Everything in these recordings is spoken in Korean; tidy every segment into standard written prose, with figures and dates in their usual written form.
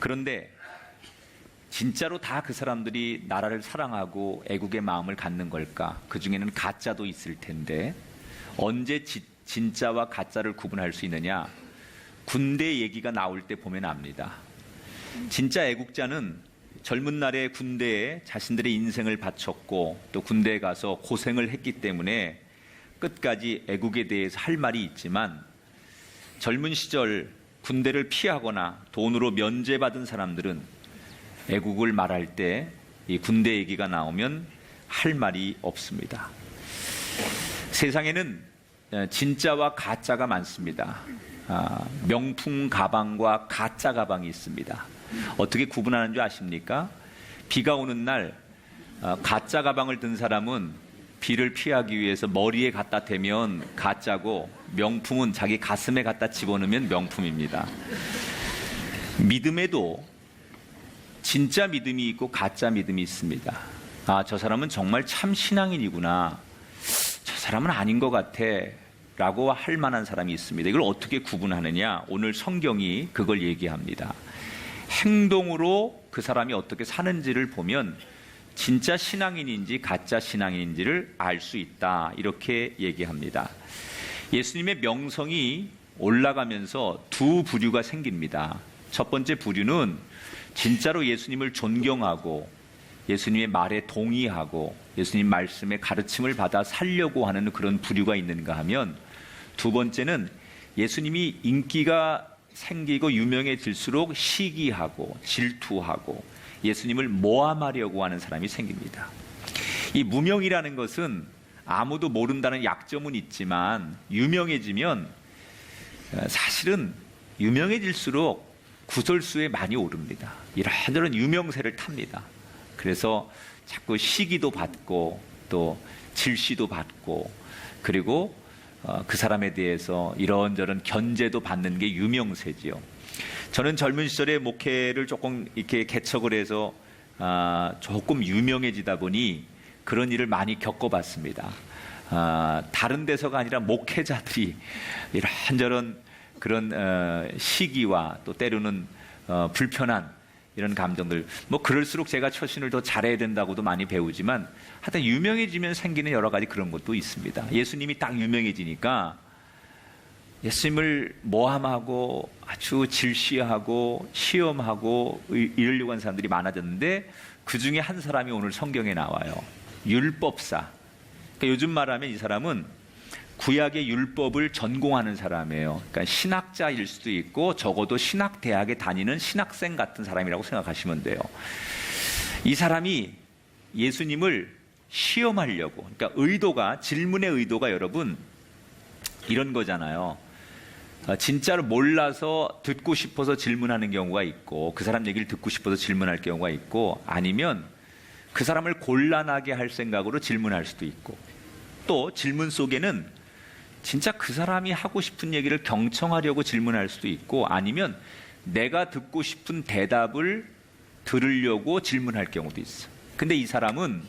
그런데 진짜로 다 그 사람들이 나라를 사랑하고 애국의 마음을 갖는 걸까? 그 중에는 가짜도 있을 텐데 언제 진짜와 가짜를 구분할 수 있느냐? 군대 얘기가 나올 때 보면 압니다. 진짜 애국자는 젊은 날에 군대에 자신들의 인생을 바쳤고 또 군대에 가서 고생을 했기 때문에 끝까지 애국에 대해서 할 말이 있지만, 젊은 시절 군대를 피하거나 돈으로 면제받은 사람들은 애국을 말할 때 이 군대 얘기가 나오면 할 말이 없습니다. 세상에는 진짜와 가짜가 많습니다. 명품 가방과 가짜 가방이 있습니다. 어떻게 구분하는 줄 아십니까? 비가 오는 날 가짜 가방을 든 사람은 비를 피하기 위해서 머리에 갖다 대면 가짜고, 명품은 자기 가슴에 갖다 집어넣으면 명품입니다. 믿음에도 진짜 믿음이 있고 가짜 믿음이 있습니다. 저 사람은 정말 참 신앙인이구나, 저 사람은 아닌 것 같아 라고 할 만한 사람이 있습니다. 이걸 어떻게 구분하느냐? 오늘 성경이 그걸 얘기합니다. 행동으로 그 사람이 어떻게 사는지를 보면 진짜 신앙인인지 가짜 신앙인인지를 알 수 있다, 이렇게 얘기합니다. 예수님의 명성이 올라가면서 두 부류가 생깁니다. 첫 번째 부류는 진짜로 예수님을 존경하고 예수님의 말에 동의하고 예수님 말씀의 가르침을 받아 살려고 하는 그런 부류가 있는가 하면, 두 번째는 예수님이 인기가 생기고 유명해질수록 시기하고 질투하고 예수님을 모함하려고 하는 사람이 생깁니다. 이 무명이라는 것은 아무도 모른다는 약점은 있지만 유명해지면 사실은 유명해질수록 구설수에 많이 오릅니다. 이런저런 유명세를 탑니다. 그래서 자꾸 시기도 받고 또 질시도 받고, 그리고 그 사람에 대해서 이런저런 견제도 받는 게 유명세지요. 저는 젊은 시절에 목회를 조금 이렇게 개척을 해서 조금 유명해지다 보니 그런 일을 많이 겪어봤습니다. 다른 데서가 아니라 목회자들이 이런저런 그런 시기와 또 때로는 불편한 이런 감정들, 뭐 그럴수록 제가 처신을 더 잘해야 된다고도 많이 배우지만, 하여튼 유명해지면 생기는 여러 가지 그런 것도 있습니다. 예수님이 딱 유명해지니까 예수님을 모함하고 아주 질시하고 시험하고 이러려고 하는 사람들이 많아졌는데, 그 중에 한 사람이 오늘 성경에 나와요. 율법사. 그러니까 요즘 말하면 이 사람은 구약의 율법을 전공하는 사람이에요. 그러니까 신학자일 수도 있고 적어도 신학대학에 다니는 신학생 같은 사람이라고 생각하시면 돼요. 이 사람이 예수님을 시험하려고, 그러니까 질문의 의도가 여러분 이런 거잖아요. 진짜로 몰라서 듣고 싶어서 질문하는 경우가 있고, 그 사람 얘기를 듣고 싶어서 질문할 경우가 있고, 아니면 그 사람을 곤란하게 할 생각으로 질문할 수도 있고, 또 질문 속에는 진짜 그 사람이 하고 싶은 얘기를 경청하려고 질문할 수도 있고, 아니면 내가 듣고 싶은 대답을 들으려고 질문할 경우도 있어. 근데 이 사람은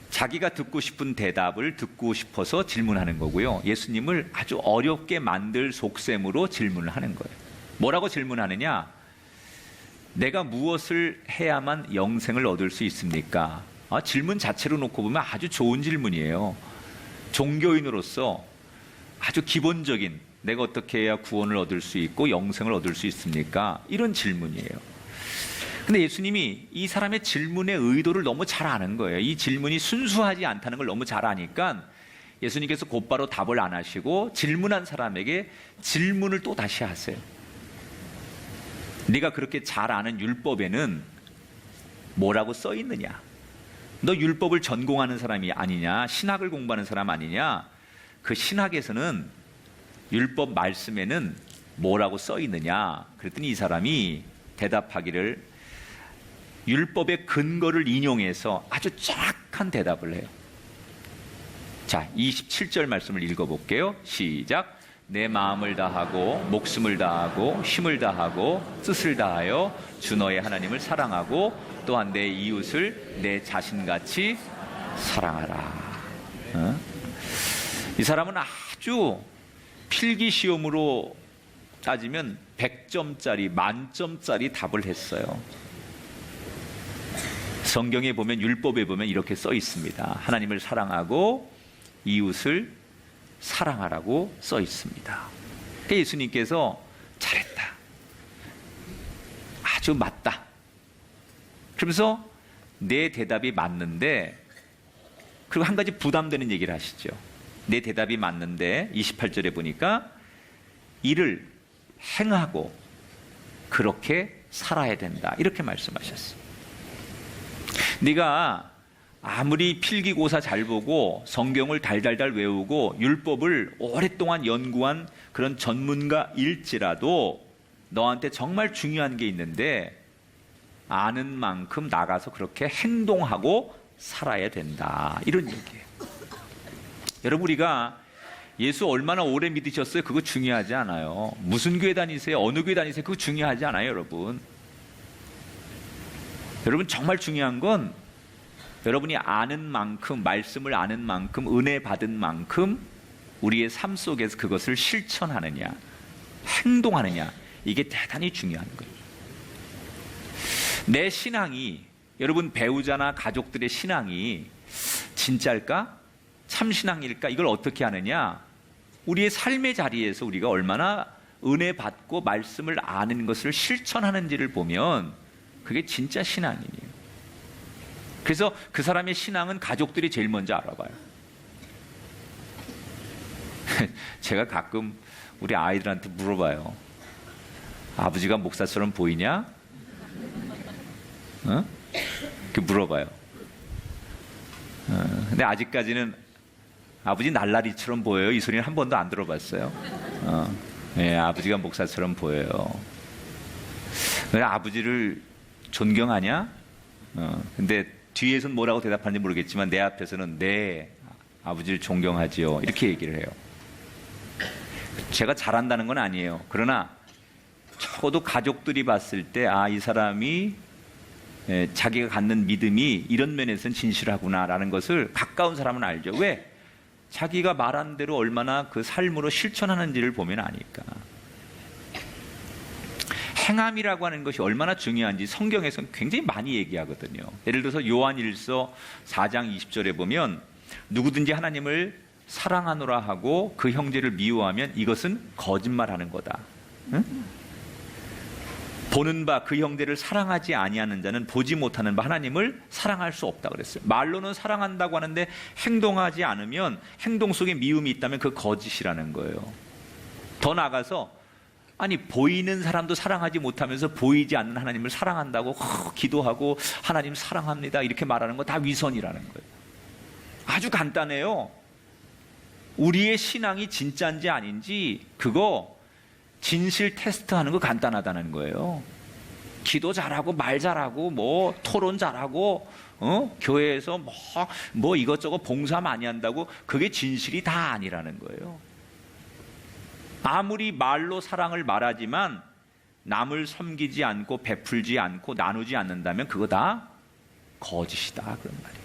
자기가 듣고 싶은 대답을 듣고 싶어서 질문하는 거고요, 예수님을 아주 어렵게 만들 속셈으로 질문을 하는 거예요. 뭐라고 질문하느냐? 내가 무엇을 해야만 영생을 얻을 수 있습니까? 질문 자체로 놓고 보면 아주 좋은 질문이에요. 종교인으로서 아주 기본적인, 내가 어떻게 해야 구원을 얻을 수 있고 영생을 얻을 수 있습니까? 이런 질문이에요. 근데 예수님이 이 사람의 질문의 의도를 너무 잘 아는 거예요. 이 질문이 순수하지 않다는 걸 너무 잘 아니까 예수님께서 곧바로 답을 안 하시고 질문한 사람에게 질문을 또 다시 하세요. 네가 그렇게 잘 아는 율법에는 뭐라고 써 있느냐? 너 율법을 전공하는 사람이 아니냐? 신학을 공부하는 사람 아니냐? 그 신학에서는 율법 말씀에는 뭐라고 써 있느냐? 그랬더니 이 사람이 대답하기를 율법의 근거를 인용해서 아주 정확한 대답을 해요. 자, 27절 말씀을 읽어볼게요. 시작. 내 마음을 다하고 목숨을 다하고 힘을 다하고 뜻을 다하여 주 너의 하나님을 사랑하고 또한 내 이웃을 내 자신같이 사랑하라. 이 사람은 아주 필기시험으로 따지면 100점짜리, 만점짜리 답을 했어요. 성경에 보면, 율법에 보면 이렇게 써 있습니다. 하나님을 사랑하고 이웃을 사랑하라고 써 있습니다. 예수님께서 잘했다, 아주 맞다, 그러면서 내 대답이 맞는데, 그리고 한 가지 부담되는 얘기를 하시죠. 내 대답이 맞는데 28절에 보니까 이를 행하고 그렇게 살아야 된다, 이렇게 말씀하셨어요. 네가 아무리 필기고사 잘 보고 성경을 달달달 외우고 율법을 오랫동안 연구한 그런 전문가일지라도 너한테 정말 중요한 게 있는데, 아는 만큼 나가서 그렇게 행동하고 살아야 된다, 이런 얘기예요. 여러분, 우리가 예수 얼마나 오래 믿으셨어요? 그거 중요하지 않아요. 무슨 교회 다니세요? 어느 교회 다니세요? 그거 중요하지 않아요, 여러분. 여러분, 정말 중요한 건 여러분이 아는 만큼, 말씀을 아는 만큼, 은혜 받은 만큼 우리의 삶 속에서 그것을 실천하느냐, 행동하느냐, 이게 대단히 중요한 거예요. 내 신앙이, 여러분 배우자나 가족들의 신앙이 진짜일까? 참신앙일까? 이걸 어떻게 하느냐? 우리의 삶의 자리에서 우리가 얼마나 은혜 받고 말씀을 아는 것을 실천하는지를 보면 그게 진짜 신앙이에요. 그래서 그 사람의 신앙은 가족들이 제일 먼저 알아봐요. 제가 가끔 우리 아이들한테 물어봐요. 아버지가 목사처럼 보이냐? 어? 그 물어봐요. 근데 아직까지는 아버지 날라리처럼 보여요, 이 소리는 한 번도 안 들어봤어요. 네, 아버지가 목사처럼 보여요. 왜 아버지를 존경하냐? 근데 뒤에서는 뭐라고 대답하는지 모르겠지만 내 앞에서는 네, 아버지를 존경하지요, 이렇게 얘기를 해요. 제가 잘한다는 건 아니에요. 그러나 적어도 가족들이 봤을 때, 아, 이 사람이 자기가 갖는 믿음이 이런 면에서는 진실하구나라는 것을 가까운 사람은 알죠. 왜? 자기가 말한 대로 얼마나 그 삶으로 실천하는지를 보면 아니까. 행함이라고 하는 것이 얼마나 중요한지 성경에서는 굉장히 많이 얘기하거든요. 예를 들어서 요한일서 4장 20절에 보면 누구든지 하나님을 사랑하노라 하고 그 형제를 미워하면 이것은 거짓말하는 거다. 응? 보는 바 그 형제를 사랑하지 아니하는 자는 보지 못하는 바 하나님을 사랑할 수 없다 그랬어요. 말로는 사랑한다고 하는데 행동하지 않으면, 행동 속에 미움이 있다면 그 거짓이라는 거예요. 더 나아가서, 아니 보이는 사람도 사랑하지 못하면서 보이지 않는 하나님을 사랑한다고 기도하고 하나님 사랑합니다 이렇게 말하는 거 다 위선이라는 거예요. 아주 간단해요. 우리의 신앙이 진짜인지 아닌지 그거 진실 테스트하는 거 간단하다는 거예요. 기도 잘하고 말 잘하고 뭐 토론 잘하고 교회에서 뭐 이것저것 봉사 많이 한다고 그게 진실이 다 아니라는 거예요. 아무리 말로 사랑을 말하지만 남을 섬기지 않고 베풀지 않고 나누지 않는다면 그거 다 거짓이다, 그런 말이에요.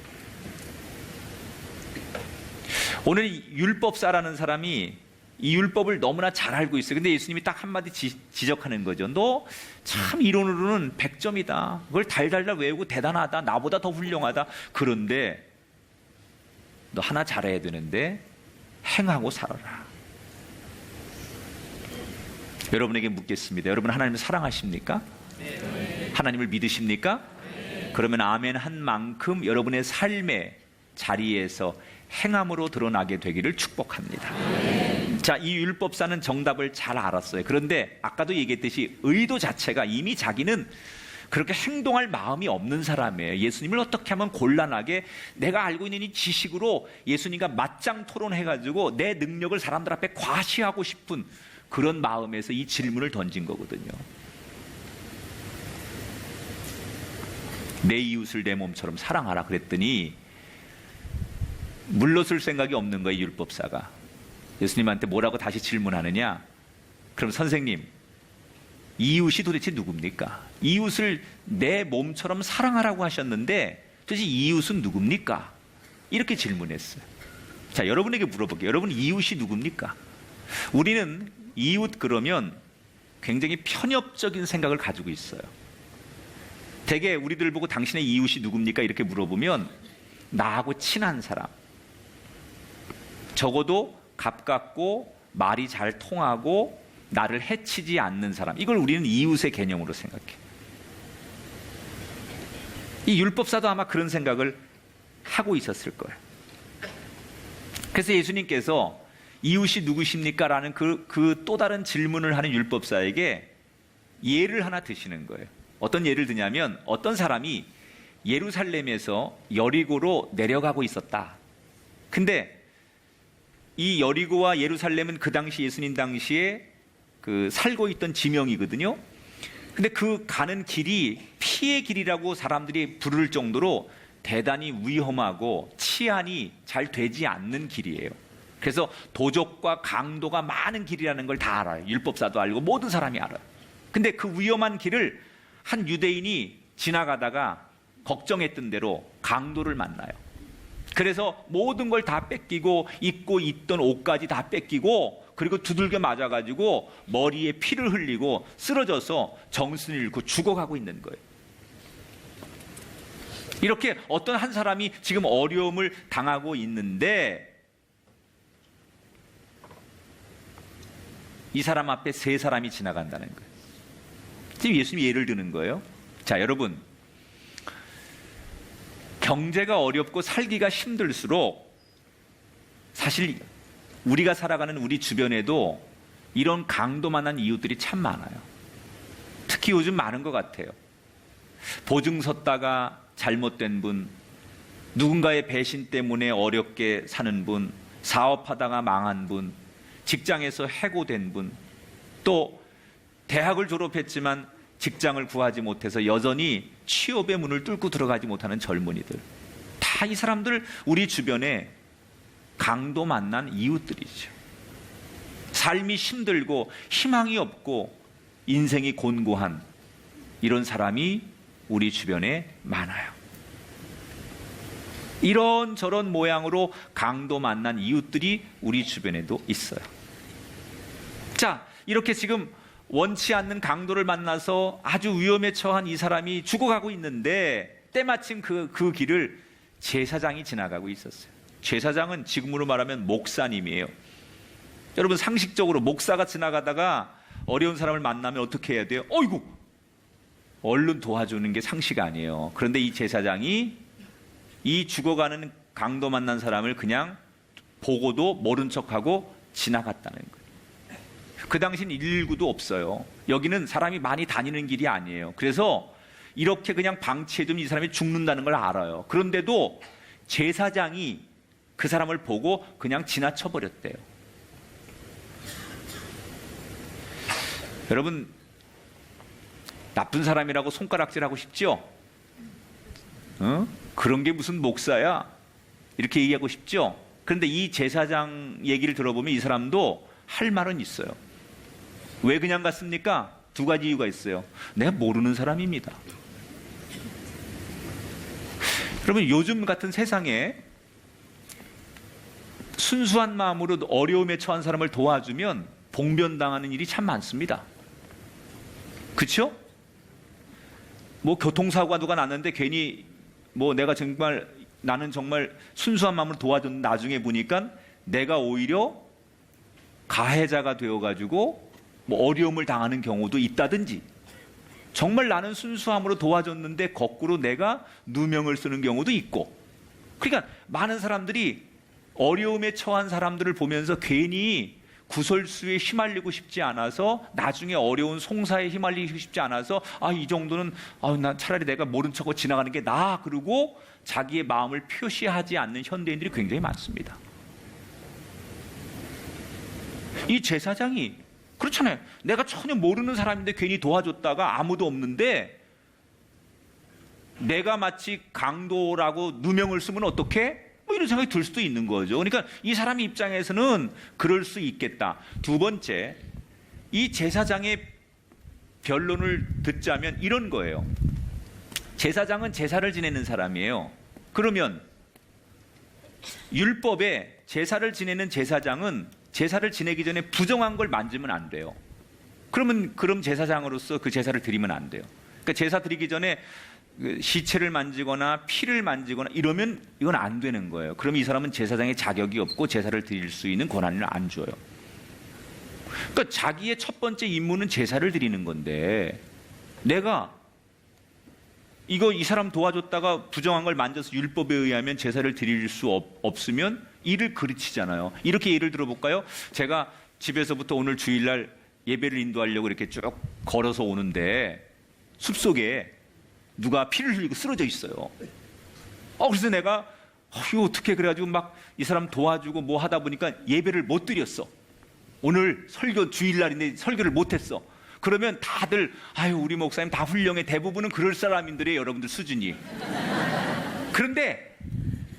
오늘 율법사라는 사람이 이 율법을 너무나 잘 알고 있어요. 근데 예수님이 딱 한마디 지적하는 거죠. 너 참 이론으로는 100점이다. 그걸 달달달 외우고 대단하다. 나보다 더 훌륭하다. 그런데 너 하나 잘해야 되는데 행하고 살아라. 여러분에게 묻겠습니다. 여러분 하나님을 사랑하십니까? 네. 하나님을 믿으십니까? 네. 그러면 아멘 한 만큼 여러분의 삶의 자리에서 행함으로 드러나게 되기를 축복합니다. 네. 자, 이 율법사는 정답을 잘 알았어요. 그런데 아까도 얘기했듯이 의도 자체가 이미 자기는 그렇게 행동할 마음이 없는 사람이에요. 예수님을 어떻게 하면 곤란하게 내가 알고 있는 이 지식으로 예수님과 맞짱 토론해가지고 내 능력을 사람들 앞에 과시하고 싶은 그런 마음에서 이 질문을 던진 거거든요. 내 이웃을 내 몸처럼 사랑하라 그랬더니 물러설 생각이 없는 거예요, 율법사가. 예수님한테 뭐라고 다시 질문하느냐? 그럼 선생님, 이웃이 도대체 누굽니까? 이웃을 내 몸처럼 사랑하라고 하셨는데 도대체 이웃은 누굽니까? 이렇게 질문했어요. 자, 여러분에게 물어볼게요. 여러분 이웃이 누굽니까? 우리는 이웃 그러면 굉장히 편협적인 생각을 가지고 있어요. 대개 우리들 보고 당신의 이웃이 누굽니까? 이렇게 물어보면 나하고 친한 사람, 적어도 가깝고 말이 잘 통하고 나를 해치지 않는 사람, 이걸 우리는 이웃의 개념으로 생각해. 이 율법사도 아마 그런 생각을 하고 있었을 거예요. 그래서 예수님께서 이웃이 누구십니까? 라는 그 또 다른 질문을 하는 율법사에게 예를 하나 드시는 거예요. 어떤 예를 드냐면 어떤 사람이 예루살렘에서 여리고로 내려가고 있었다. 근데 이 여리고와 예루살렘은 그 당시 예수님 당시에 그 살고 있던 지명이거든요. 근데 그 가는 길이 피의 길이라고 사람들이 부를 정도로 대단히 위험하고 치안이 잘 되지 않는 길이에요. 그래서 도적과 강도가 많은 길이라는 걸 다 알아요. 율법사도 알고 모든 사람이 알아요. 근데 그 위험한 길을 한 유대인이 지나가다가 걱정했던 대로 강도를 만나요. 그래서 모든 걸 다 뺏기고 입고 있던 옷까지 다 뺏기고 그리고 두들겨 맞아가지고 머리에 피를 흘리고 쓰러져서 정신을 잃고 죽어가고 있는 거예요. 이렇게 어떤 한 사람이 지금 어려움을 당하고 있는데 이 사람 앞에 세 사람이 지나간다는 거예요. 지금 예수님이 예를 드는 거예요. 자, 여러분, 경제가 어렵고 살기가 힘들수록 사실 우리가 살아가는 우리 주변에도 이런 강도 만한 이웃들이 참 많아요. 특히 요즘 많은 것 같아요. 보증 섰다가 잘못된 분, 누군가의 배신 때문에 어렵게 사는 분, 사업하다가 망한 분, 직장에서 해고된 분, 또 대학을 졸업했지만 직장을 구하지 못해서 여전히 취업의 문을 뚫고 들어가지 못하는 젊은이들, 다 이 사람들 우리 주변에 강도 만난 이웃들이죠. 삶이 힘들고 희망이 없고 인생이 곤고한 이런 사람이 우리 주변에 많아요. 이런저런 모양으로 강도 만난 이웃들이 우리 주변에도 있어요. 자, 이렇게 지금 원치 않는 강도를 만나서 아주 위험에 처한 이 사람이 죽어가고 있는데 때마침 그 길을 제사장이 지나가고 있었어요. 제사장은 지금으로 말하면 목사님이에요. 여러분, 상식적으로 목사가 지나가다가 어려운 사람을 만나면 어떻게 해야 돼요? 어이구! 얼른 도와주는 게 상식 아니에요. 그런데 이 제사장이 이 죽어가는 강도 만난 사람을 그냥 보고도 모른 척하고 지나갔다는 거예요. 그 당시는 119도 없어요. 여기는 사람이 많이 다니는 길이 아니에요. 그래서 이렇게 그냥 방치해두면 이 사람이 죽는다는 걸 알아요. 그런데도 제사장이 그 사람을 보고 그냥 지나쳐 버렸대요. 여러분, 나쁜 사람이라고 손가락질하고 싶죠? 그런 게 무슨 목사야? 이렇게 얘기하고 싶죠? 그런데 이 제사장 얘기를 들어보면 이 사람도 할 말은 있어요. 왜 그냥 갔습니까? 두 가지 이유가 있어요. 내가 모르는 사람입니다. 여러분, 요즘 같은 세상에 순수한 마음으로 어려움에 처한 사람을 도와주면 봉변당하는 일이 참 많습니다. 그렇죠? 뭐 교통사고가 누가 났는데 괜히 뭐 나는 정말 순수한 마음으로 도와줬는데 나중에 보니까 내가 오히려 가해자가 되어가지고 뭐 어려움을 당하는 경우도 있다든지, 정말 나는 순수함으로 도와줬는데 거꾸로 내가 누명을 쓰는 경우도 있고. 그러니까 많은 사람들이 어려움에 처한 사람들을 보면서 괜히 구설수에 휘말리고 싶지 않아서, 나중에 어려운 송사에 휘말리고 싶지 않아서 이 정도는 나 차라리 내가 모른 척하고 지나가는 게 나아, 그러고 자기의 마음을 표시하지 않는 현대인들이 굉장히 많습니다. 이 제사장이 그렇잖아요. 내가 전혀 모르는 사람인데 괜히 도와줬다가 아무도 없는데 내가 마치 강도라고 누명을 쓰면 어떡해? 뭐 이런 생각이 들 수도 있는 거죠. 그러니까 이 사람 입장에서는 그럴 수 있겠다. 두 번째, 이 제사장의 변론을 듣자면 이런 거예요. 제사장은 제사를 지내는 사람이에요. 그러면 율법에 제사를 지내는 제사장은 제사를 지내기 전에 부정한 걸 만지면 안 돼요. 그럼 제사장으로서 그 제사를 드리면 안 돼요. 그러니까 제사 드리기 전에 그 시체를 만지거나 피를 만지거나 이러면 이건 안 되는 거예요. 그럼 이 사람은 제사장의 자격이 없고 제사를 드릴 수 있는 권한을 안 줘요. 그러니까 자기의 첫 번째 임무는 제사를 드리는 건데, 내가 이 사람 도와줬다가 부정한 걸 만져서 율법에 의하면 제사를 드릴 수 없으면 이를 그르치잖아요. 이렇게 예를 들어볼까요? 제가 집에서부터 오늘 주일날 예배를 인도하려고 이렇게 쭉 걸어서 오는데 숲속에 누가 피를 흘리고 쓰러져 있어요. 그래서 내가 이거 어떻게, 그래가지고 막 이 사람 도와주고 뭐 하다 보니까 예배를 못 드렸어. 오늘 설교 주일날인데 설교를 못했어. 그러면 다들 우리 목사님 다 훌륭해. 대부분은 그럴 사람인들의 여러분들 수준이. 그런데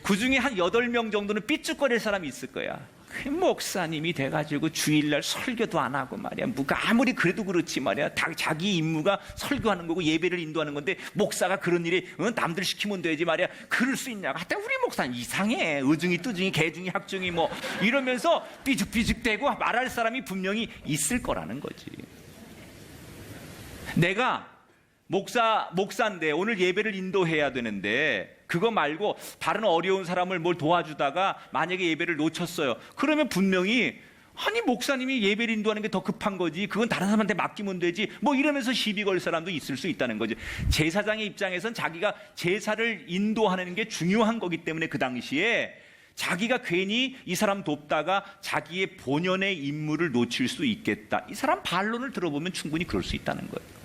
그중에 한 8명 정도는 삐죽거릴 사람이 있을 거야. 그 목사님이 돼가지고 주일날 설교도 안 하고 말이야. 아무리 그래도 그렇지 말이야. 자기 임무가 설교하는 거고 예배를 인도하는 건데 목사가 그런 일에 남들 시키면 되지 말이야. 그럴 수 있냐고. 하여튼 우리 목사는 이상해. 의중이 뜨중이 개중이 학중이 뭐 이러면서 삐죽삐죽대고 말할 사람이 분명히 있을 거라는 거지. 내가 목사인데 오늘 예배를 인도해야 되는데 그거 말고 다른 어려운 사람을 뭘 도와주다가 만약에 예배를 놓쳤어요. 그러면 분명히 목사님이 예배를 인도하는 게 더 급한 거지. 그건 다른 사람한테 맡기면 되지. 뭐 이러면서 시비 걸 사람도 있을 수 있다는 거지. 제사장의 입장에선 자기가 제사를 인도하는 게 중요한 거기 때문에 그 당시에 자기가 괜히 이 사람 돕다가 자기의 본연의 임무를 놓칠 수 있겠다. 이 사람 반론을 들어보면 충분히 그럴 수 있다는 거예요.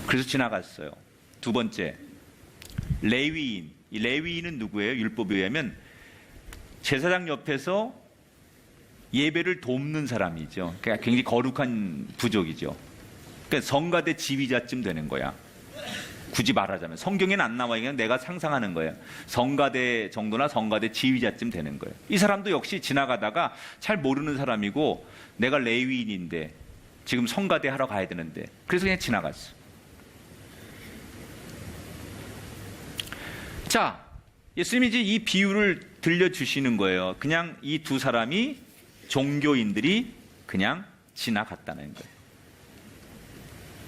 그래서 지나갔어요. 두 번째, 레위인. 이 레위인은 누구예요? 율법에 의하면 제사장 옆에서 예배를 돕는 사람이죠. 그러니까 굉장히 거룩한 부족이죠. 그러니까 성가대 지휘자쯤 되는 거야. 굳이 말하자면 성경에는 안 나와. 그냥 내가 상상하는 거예요. 성가대 정도나 성가대 지휘자쯤 되는 거예요. 이 사람도 역시 지나가다가 잘 모르는 사람이고 내가 레위인인데 지금 성가대 하러 가야 되는데 그래서 그냥 지나갔어. 자, 예수님이 이제 이 비유를 들려주시는 거예요. 그냥 이 두 사람이 종교인들이 그냥 지나갔다는 거예요.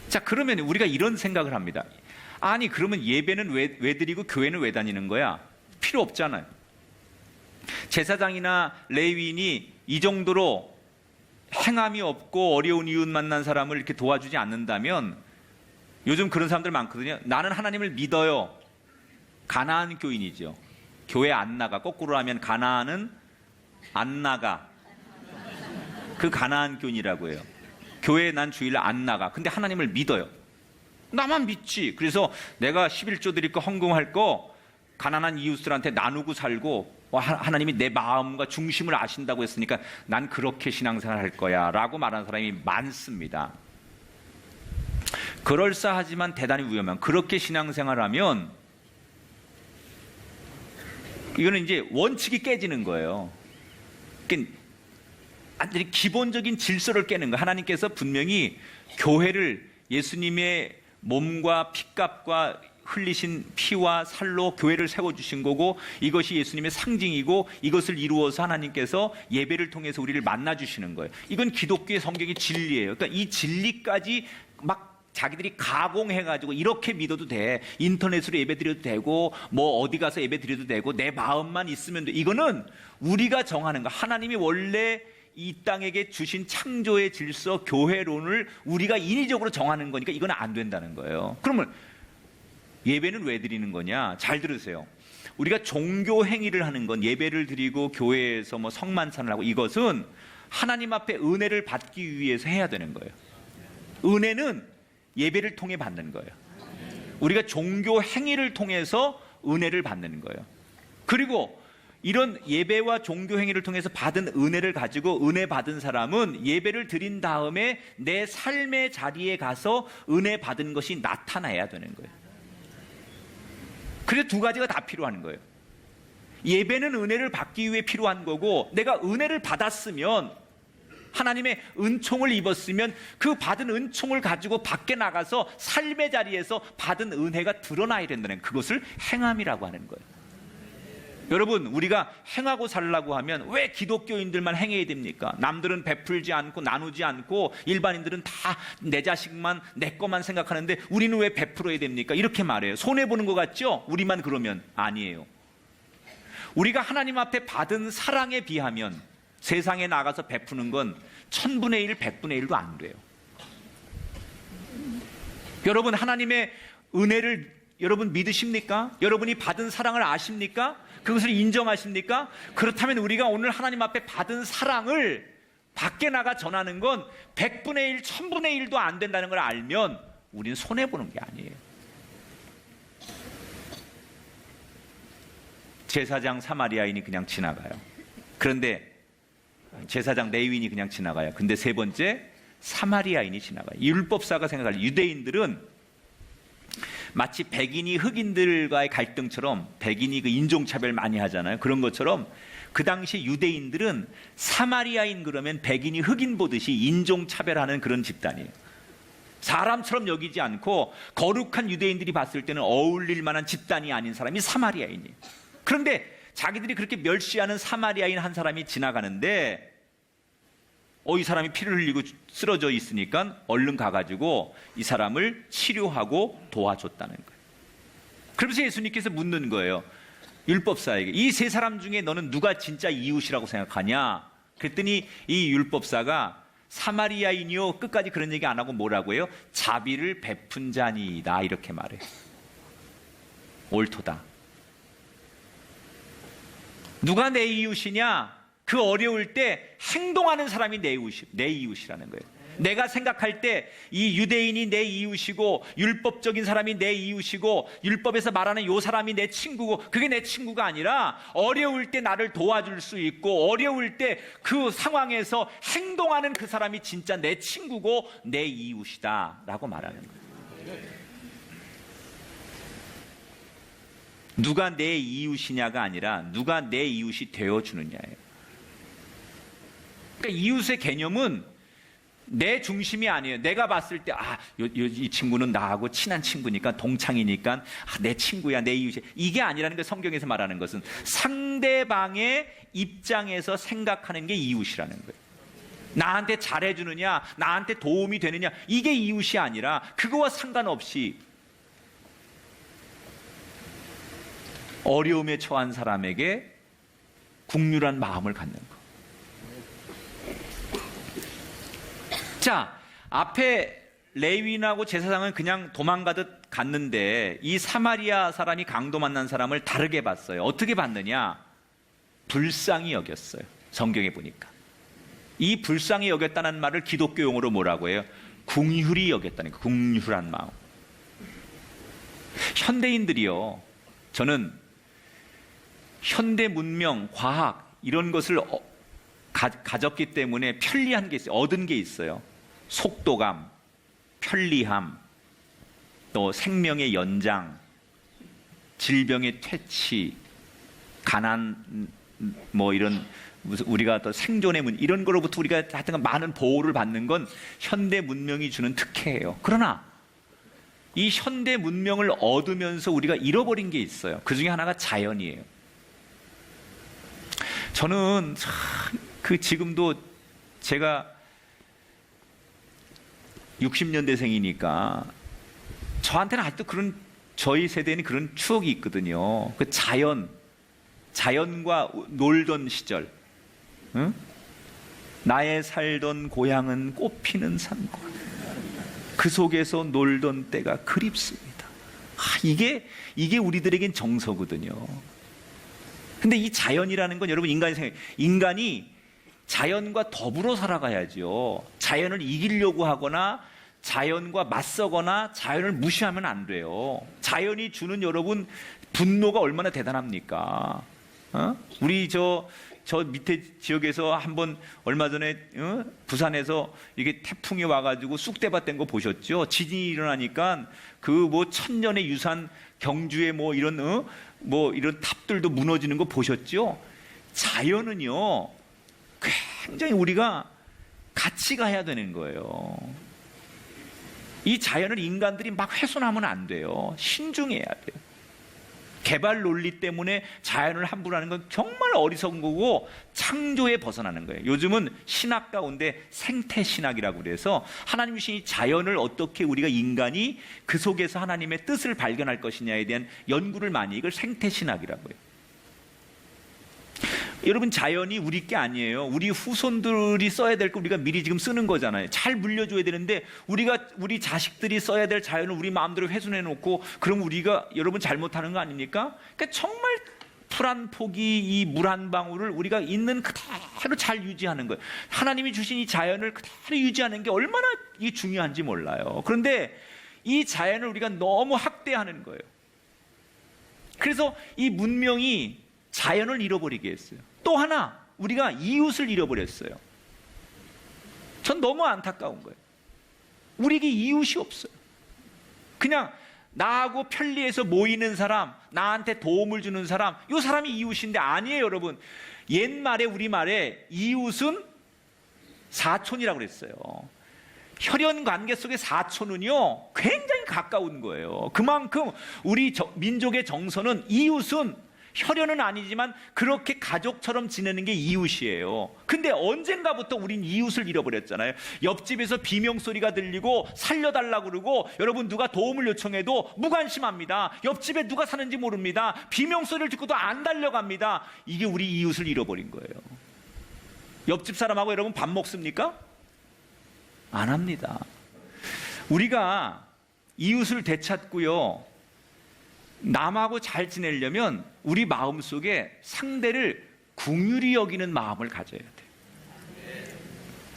자, 그러면 우리가 이런 생각을 합니다. 아니, 그러면 예배는 왜 드리고 교회는 왜 다니는 거야? 필요 없잖아요. 제사장이나 레위인이 이 정도로 행함이 없고 어려운 이웃 만난 사람을 이렇게 도와주지 않는다면, 요즘 그런 사람들 많거든요. 나는 하나님을 믿어요. 가나안 교인이죠. 교회 안 나가. 거꾸로 하면 가나안은 안 나가. 그 가나안 교인이라고 해요. 교회에 난 주일날 안 나가. 근데 하나님을 믿어요. 나만 믿지. 그래서 내가 11조 드릴 거 헌금할 거 가난한 이웃들한테 나누고 살고 하나님이 내 마음과 중심을 아신다고 했으니까 난 그렇게 신앙생활 할 거야 라고 말하는 사람이 많습니다. 그럴싸하지만 대단히 위험한, 그렇게 신앙생활하면 이거는 이제 원칙이 깨지는 거예요. 그러니까 완전히 기본적인 질서를 깨는 거예요. 하나님께서 분명히 교회를 예수님의 몸과 피값과 흘리신 피와 살로 교회를 세워주신 거고, 이것이 예수님의 상징이고 이것을 이루어서 하나님께서 예배를 통해서 우리를 만나주시는 거예요. 이건 기독교의 성경의 진리예요. 그러니까 이 진리까지 막 자기들이 가공해가지고 이렇게 믿어도 돼, 인터넷으로 예배 드려도 되고 뭐 어디 가서 예배 드려도 되고 내 마음만 있으면 돼. 이거는 우리가 정하는 거. 하나님이 원래 이 땅에게 주신 창조의 질서, 교회론을 우리가 인위적으로 정하는 거니까 이건 안 된다는 거예요. 그러면 예배는 왜 드리는 거냐? 잘 들으세요. 우리가 종교 행위를 하는 건, 예배를 드리고 교회에서 뭐 성만찬을 하고, 이것은 하나님 앞에 은혜를 받기 위해서 해야 되는 거예요. 은혜는 예배를 통해 받는 거예요. 우리가 종교 행위를 통해서 은혜를 받는 거예요. 그리고 이런 예배와 종교 행위를 통해서 받은 은혜를 가지고 은혜 받은 사람은 예배를 드린 다음에 내 삶의 자리에 가서 은혜 받은 것이 나타나야 되는 거예요. 그래서 두 가지가 다 필요한 거예요. 예배는 은혜를 받기 위해 필요한 거고, 내가 은혜를 받았으면, 하나님의 은총을 입었으면 그 받은 은총을 가지고 밖에 나가서 삶의 자리에서 받은 은혜가 드러나야 된다는, 그것을 행함이라고 하는 거예요. 여러분, 우리가 행하고 살라고 하면 왜 기독교인들만 행해야 됩니까? 남들은 베풀지 않고 나누지 않고 일반인들은 다 내 자식만 내 것만 생각하는데 우리는 왜 베풀어야 됩니까? 이렇게 말해요. 손해보는 것 같죠? 우리만 그러면 아니에요. 우리가 하나님 앞에 받은 사랑에 비하면 세상에 나가서 베푸는 건 1000분의 1, 100분의 1도 안 돼요. 여러분, 하나님의 은혜를 여러분 믿으십니까? 여러분이 받은 사랑을 아십니까? 그것을 인정하십니까? 그렇다면 우리가 오늘 하나님 앞에 받은 사랑을 밖에 나가 전하는 건 100분의 1, 1000분의 1도 안 된다는 걸 알면 우리는 손해보는 게 아니에요. 제사장 사마리아인이 그냥 지나가요. 그런데 제사장 레위인이 그냥 지나가요. 근데 세 번째 사마리아인이 지나가요. 율법사가 생각할 유대인들은 마치 백인이 흑인들과의 갈등처럼, 백인이 그 인종차별 많이 하잖아요. 그런 것처럼 그 당시 유대인들은 사마리아인 그러면 백인이 흑인 보듯이 인종차별하는 그런 집단이에요. 사람처럼 여기지 않고 거룩한 유대인들이 봤을 때는 어울릴 만한 집단이 아닌 사람이 사마리아인이에요. 그런데 자기들이 그렇게 멸시하는 사마리아인 한 사람이 지나가는데 이 사람이 피를 흘리고 쓰러져 있으니까 얼른 가가지고 이 사람을 치료하고 도와줬다는 거예요. 그러면서 예수님께서 묻는 거예요. 율법사에게 이 세 사람 중에 너는 누가 진짜 이웃이라고 생각하냐? 그랬더니 이 율법사가 사마리아인이요, 끝까지 그런 얘기 안 하고 뭐라고 해요? 자비를 베푼 자니이다, 이렇게 말해요. 옳도다. 누가 내 이웃이냐? 그 어려울 때 행동하는 사람이 내 이웃이라는 거예요. 내가 생각할 때 이 유대인이 내 이웃이고 율법적인 사람이 내 이웃이고 율법에서 말하는 요 사람이 내 친구고, 그게 내 친구가 아니라 어려울 때 나를 도와줄 수 있고 어려울 때 그 상황에서 행동하는 그 사람이 진짜 내 친구고 내 이웃이다 라고 말하는 거예요. 누가 내 이웃이냐가 아니라 누가 내 이웃이 되어주느냐예요. 그러니까 이웃의 개념은 내 중심이 아니에요. 내가 봤을 때 이 친구는 나하고 친한 친구니까 동창이니까 내 친구야, 내 이웃이야. 이게 아니라는 게 성경에서 말하는 것은 상대방의 입장에서 생각하는 게 이웃이라는 거예요. 나한테 잘해주느냐, 나한테 도움이 되느냐, 이게 이웃이 아니라 그거와 상관없이 어려움에 처한 사람에게 국률한 마음을 갖는 거. 자, 앞에 레위인하고 제사장은 그냥 도망가듯 갔는데 이 사마리아 사람이 강도 만난 사람을 다르게 봤어요. 어떻게 봤느냐? 불쌍히 여겼어요. 성경에 보니까. 이 불쌍히 여겼다는 말을 기독교 용어로 뭐라고 해요? 궁휼히 여겼다는 거예요. 궁휼한 마음. 현대인들이요, 저는 현대 문명, 과학 이런 것을 가졌기 때문에 편리한 게 있어요. 얻은 게 있어요. 속도감, 편리함, 또 생명의 연장, 질병의 퇴치, 가난, 뭐 이런 우리가 또 생존의 문제, 이런 거로부터 우리가 하여튼 많은 보호를 받는 건 현대 문명이 주는 특혜예요. 그러나 이 현대 문명을 얻으면서 우리가 잃어버린 게 있어요. 그 중에 하나가 자연이에요. 저는 지금도 제가 60년대생이니까 저한테는 아직도 저희 세대에는 그런 추억이 있거든요. 그 자연과 놀던 시절. 응? 나의 살던 고향은 꽃피는 산골. 그 속에서 놀던 때가 그립습니다. 이게 우리들에겐 정서거든요. 근데 이 자연이라는 건 여러분 인간이 자연과 더불어 살아가야죠. 자연을 이기려고 하거나 자연과 맞서거나 자연을 무시하면 안 돼요. 자연이 주는 여러분 분노가 얼마나 대단합니까? 우리 저 밑에 지역에서 한번 얼마 전에 부산에서 이게 태풍이 와가지고 쑥대밭 된 거 보셨죠? 지진이 일어나니까 그 뭐 천년의 유산 경주에 뭐 이런 탑들도 무너지는 거 보셨죠? 자연은요 굉장히 우리가 같이 가야 되는 거예요. 이 자연을 인간들이 막 훼손하면 안 돼요. 신중해야 돼요. 개발 논리 때문에 자연을 함부로 하는 건 정말 어리석은 거고 창조에 벗어나는 거예요. 요즘은 신학 가운데 생태신학이라고 그래서 하나님 주신 이 자연을 어떻게 우리가 인간이 그 속에서 하나님의 뜻을 발견할 것이냐에 대한 연구를 많이, 이걸 생태신학이라고 해요. 여러분, 자연이 우리 게 아니에요. 우리 후손들이 써야 될 거 우리가 미리 지금 쓰는 거잖아요. 잘 물려줘야 되는데 우리 자식들이 써야 될 자연을 우리 마음대로 훼손해 놓고, 그럼 우리가 여러분 잘못하는 거 아닙니까? 그러니까 정말 풀 한 포기, 이 물 한 방울을 우리가 있는 그대로 잘 유지하는 거예요. 하나님이 주신 이 자연을 그대로 유지하는 게 얼마나 이게 중요한지 몰라요. 그런데 이 자연을 우리가 너무 학대하는 거예요. 그래서 이 문명이 자연을 잃어버리게 했어요. 또 하나, 우리가 이웃을 잃어버렸어요. 전 너무 안타까운 거예요. 우리에게 이웃이 없어요. 그냥 나하고 편리해서 모이는 사람, 나한테 도움을 주는 사람, 이 사람이 이웃인데 아니에요, 여러분. 옛말에, 우리말에 이웃은 사촌이라고 그랬어요. 혈연 관계 속의 사촌은요, 굉장히 가까운 거예요. 그만큼 우리 민족의 정서는 이웃은 혈연은 아니지만 그렇게 가족처럼 지내는 게 이웃이에요. 근데 언젠가부터 우린 이웃을 잃어버렸잖아요. 옆집에서 비명소리가 들리고 살려달라고 그러고, 여러분 누가 도움을 요청해도 무관심합니다. 옆집에 누가 사는지 모릅니다. 비명소리를 듣고도 안 달려갑니다. 이게 우리 이웃을 잃어버린 거예요. 옆집 사람하고 여러분 밥 먹습니까? 안 합니다. 우리가 이웃을 되찾고요, 남하고 잘 지내려면 우리 마음속에 상대를 긍휼히 여기는 마음을 가져야 돼요.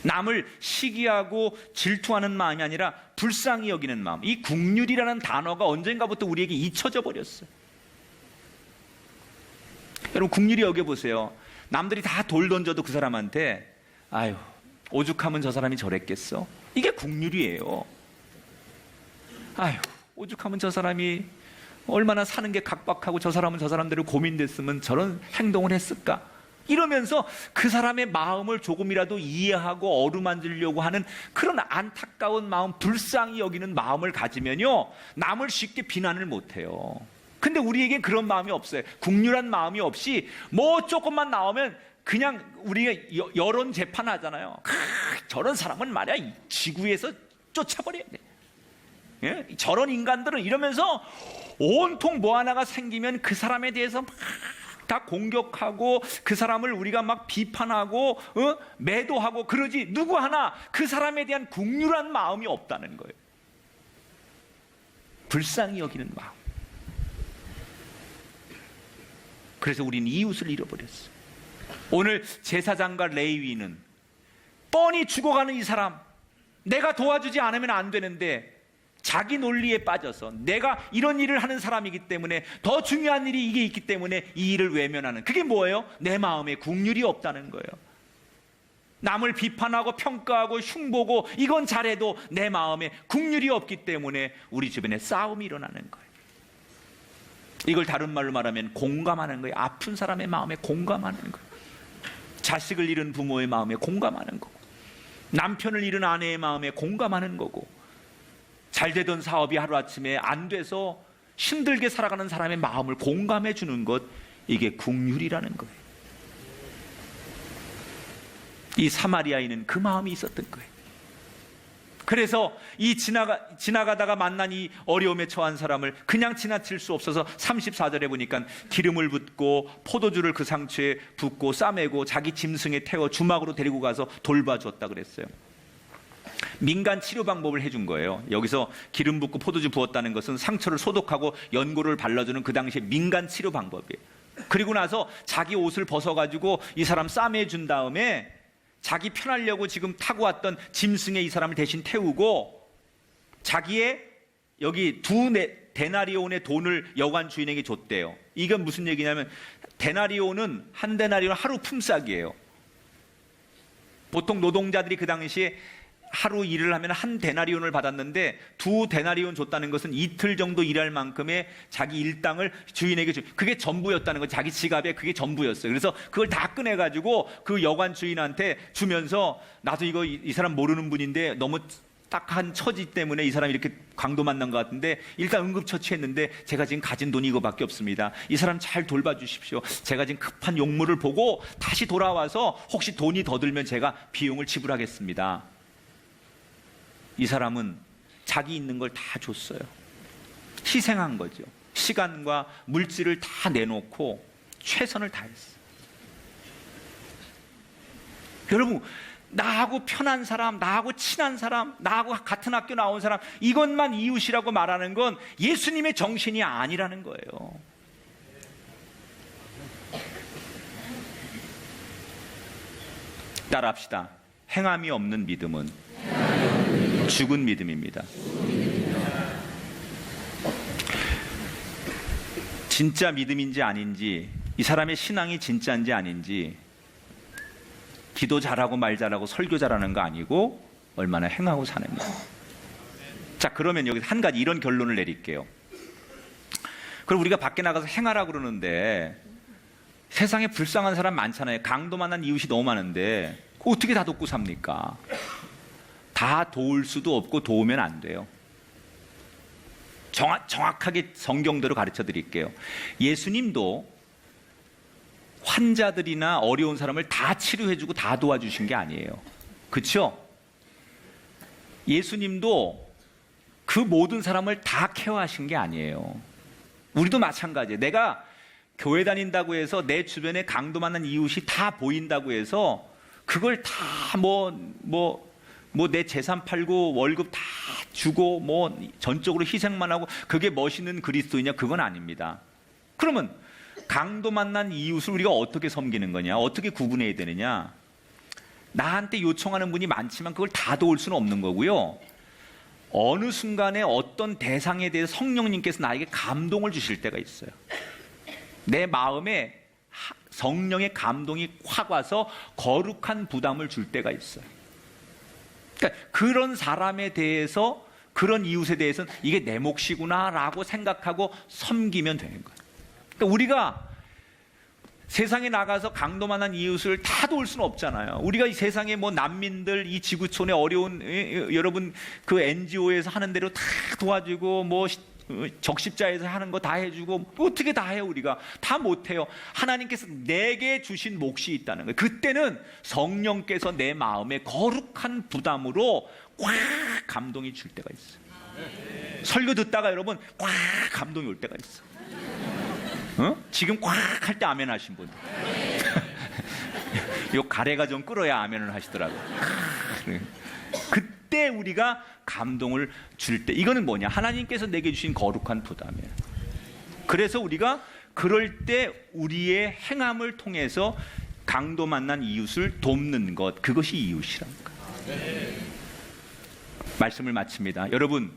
남을 시기하고 질투하는 마음이 아니라 불쌍히 여기는 마음. 이 긍휼이라는 단어가 언젠가부터 우리에게 잊혀져 버렸어요. 여러분, 긍휼히 여겨보세요. 남들이 다 돌 던져도 그 사람한테 아유, 오죽하면 저 사람이 저랬겠어? 이게 긍휼이에요. 아유, 오죽하면 저 사람이 얼마나 사는 게 각박하고 저 사람은 저 사람대로 고민됐으면 저런 행동을 했을까? 이러면서 그 사람의 마음을 조금이라도 이해하고 어루만지려고 하는 그런 안타까운 마음, 불쌍히 여기는 마음을 가지면요, 남을 쉽게 비난을 못해요. 근데 우리에겐 그런 마음이 없어요. 긍휼한 마음이 없이 뭐 조금만 나오면 그냥 우리가 여론 재판하잖아요. 저런 사람은 말이야 지구에서 쫓아버려야 돼. 예? 저런 인간들은 이러면서 온통 뭐 하나가 생기면 그 사람에 대해서 막 다 공격하고 그 사람을 우리가 막 비판하고 매도하고 그러지, 누구 하나 그 사람에 대한 긍휼한 마음이 없다는 거예요. 불쌍히 여기는 마음. 그래서 우리는 이웃을 잃어버렸어요. 오늘 제사장과 레위인은 뻔히 죽어가는 이 사람, 내가 도와주지 않으면 안 되는데 자기 논리에 빠져서 내가 이런 일을 하는 사람이기 때문에, 더 중요한 일이 이게 있기 때문에 이 일을 외면하는, 그게 뭐예요? 내 마음에 긍휼이 없다는 거예요. 남을 비판하고 평가하고 흉보고 이건 잘해도 내 마음에 긍휼이 없기 때문에 우리 주변에 싸움이 일어나는 거예요. 이걸 다른 말로 말하면 공감하는 거예요. 아픈 사람의 마음에 공감하는 거예요. 자식을 잃은 부모의 마음에 공감하는 거고, 남편을 잃은 아내의 마음에 공감하는 거고, 잘 되던 사업이 하루아침에 안 돼서 힘들게 살아가는 사람의 마음을 공감해 주는 것, 이게 긍휼이라는 거예요. 이 사마리아인은 그 마음이 있었던 거예요. 그래서 이 지나가다가 만난 이 어려움에 처한 사람을 그냥 지나칠 수 없어서 34절에 보니까 기름을 붓고 포도주를 그 상처에 붓고 싸매고 자기 짐승에 태워 주막으로 데리고 가서 돌봐주었다 그랬어요. 민간 치료 방법을 해준 거예요. 여기서 기름 붓고 포도주 부었다는 것은 상처를 소독하고 연고를 발라주는 그 당시에 민간 치료 방법이에요. 그리고 나서 자기 옷을 벗어가지고 이 사람 싸매준 다음에 자기 편하려고 지금 타고 왔던 짐승에 이 사람을 대신 태우고, 자기의 여기 데나리온의 돈을 여관 주인에게 줬대요. 이건 무슨 얘기냐면, 한 데나리온은 하루 품삯이에요. 보통 노동자들이 그 당시에 하루 일을 하면 한 데나리온을 받았는데, 2데나리온 줬다는 것은 이틀 정도 일할 만큼의 자기 일당을 주인에게 그게 전부였다는 거죠. 자기 지갑에 그게 전부였어요. 그래서 그걸 다 꺼내가지고 그 여관 주인한테 주면서, 나도 이거 이 사람 모르는 분인데 너무 딱한 처지 때문에 이 사람이 이렇게 강도 만난 것 같은데 일단 응급처치했는데 제가 지금 가진 돈이 이거밖에 없습니다. 이 사람 잘 돌봐주십시오. 제가 지금 급한 용무를 보고 다시 돌아와서 혹시 돈이 더 들면 제가 비용을 지불하겠습니다. 이 사람은 자기 있는 걸 다 줬어요. 희생한 거죠. 시간과 물질을 다 내놓고 최선을 다했어요. 여러분, 나하고 편한 사람, 나하고 친한 사람, 나하고 같은 학교 나온 사람, 이것만 이웃이라고 말하는 건 예수님의 정신이 아니라는 거예요. 따라합시다. 행함이 없는 믿음은 죽은 믿음입니다. 진짜 믿음인지 아닌지, 이 사람의 신앙이 진짜인지 아닌지, 기도 잘하고 말 잘하고 설교 잘하는 거 아니고 얼마나 행하고 사는가. 자, 그러면 여기서 한 가지 이런 결론을 내릴게요. 그럼 우리가 밖에 나가서 행하라고 그러는데 세상에 불쌍한 사람 많잖아요. 강도 만난 이웃이 너무 많은데 어떻게 다 돕고 삽니까? 다 도울 수도 없고 도우면 안 돼요. 정확하게 성경대로 가르쳐 드릴게요. 예수님도 환자들이나 어려운 사람을 다 치료해주고 다 도와주신 게 아니에요. 그렇죠? 예수님도 그 모든 사람을 다 케어하신 게 아니에요. 우리도 마찬가지예요. 내가 교회 다닌다고 해서 내 주변에 강도 만난 이웃이 다 보인다고 해서 그걸 다 내 재산 팔고 월급 다 주고 전적으로 희생만 하고 그게 멋있는 그리스도이냐? 그건 아닙니다. 그러면 강도 만난 이웃을 우리가 어떻게 섬기는 거냐? 어떻게 구분해야 되느냐? 나한테 요청하는 분이 많지만 그걸 다 도울 수는 없는 거고요. 어느 순간에 어떤 대상에 대해서 성령님께서 나에게 감동을 주실 때가 있어요. 내 마음에 성령의 감동이 확 와서 거룩한 부담을 줄 때가 있어요. 그러니까 그런 사람에 대해서, 그런 이웃에 대해서는 이게 내 몫이구나라고 생각하고 섬기면 되는 거예요. 그러니까 우리가 세상에 나가서 강도 만난 이웃을 다 도울 수는 없잖아요. 우리가 이 세상에 난민들, 이 지구촌에 어려운 여러분 그 NGO에서 하는 대로 다 도와주고 적십자에서 하는 거 다 해주고 어떻게 다 해요? 우리가 다 못해요. 하나님께서 내게 주신 몫이 있다는 거예요. 그때는 성령께서 내 마음에 거룩한 부담으로 꽉 감동이 줄 때가 있어요. 설교 듣다가 여러분 꽉 감동이 올 때가 있어. 지금 꽉 할 때 아멘 하신 분들. 요 가래가 좀 끓어야 아멘을 하시더라고요. 그때 우리가 감동을 줄 때, 이거는 뭐냐? 하나님께서 내게 주신 거룩한 부담이에요. 그래서 우리가 그럴 때 우리의 행함을 통해서 강도 만난 이웃을 돕는 것, 그것이 이웃이라는 거예요. 말씀을 마칩니다. 여러분,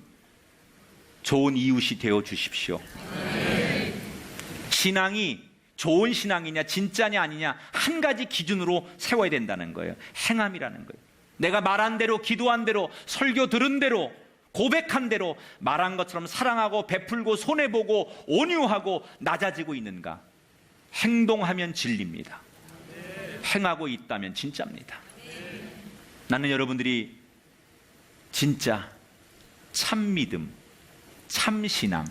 좋은 이웃이 되어 주십시오. 신앙이 좋은 신앙이냐 진짜냐 아니냐 한 가지 기준으로 세워야 된다는 거예요. 행함이라는 거예요. 내가 말한 대로, 기도한 대로, 설교 들은 대로, 고백한 대로 말한 것처럼 사랑하고 베풀고 손해보고 온유하고 낮아지고 있는가? 행동하면 진리입니다. 행하고 있다면 진짜입니다. 나는 여러분들이 진짜 참 믿음, 참 신앙,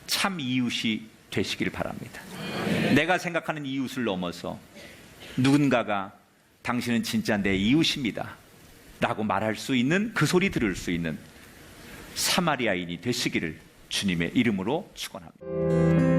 참 이웃이 되시길 바랍니다. 내가 생각하는 이웃을 넘어서 누군가가 당신은 진짜 내 이웃입니다 라고 말할 수 있는, 그 소리 들을 수 있는 사마리아인이 되시기를 주님의 이름으로 축원합니다.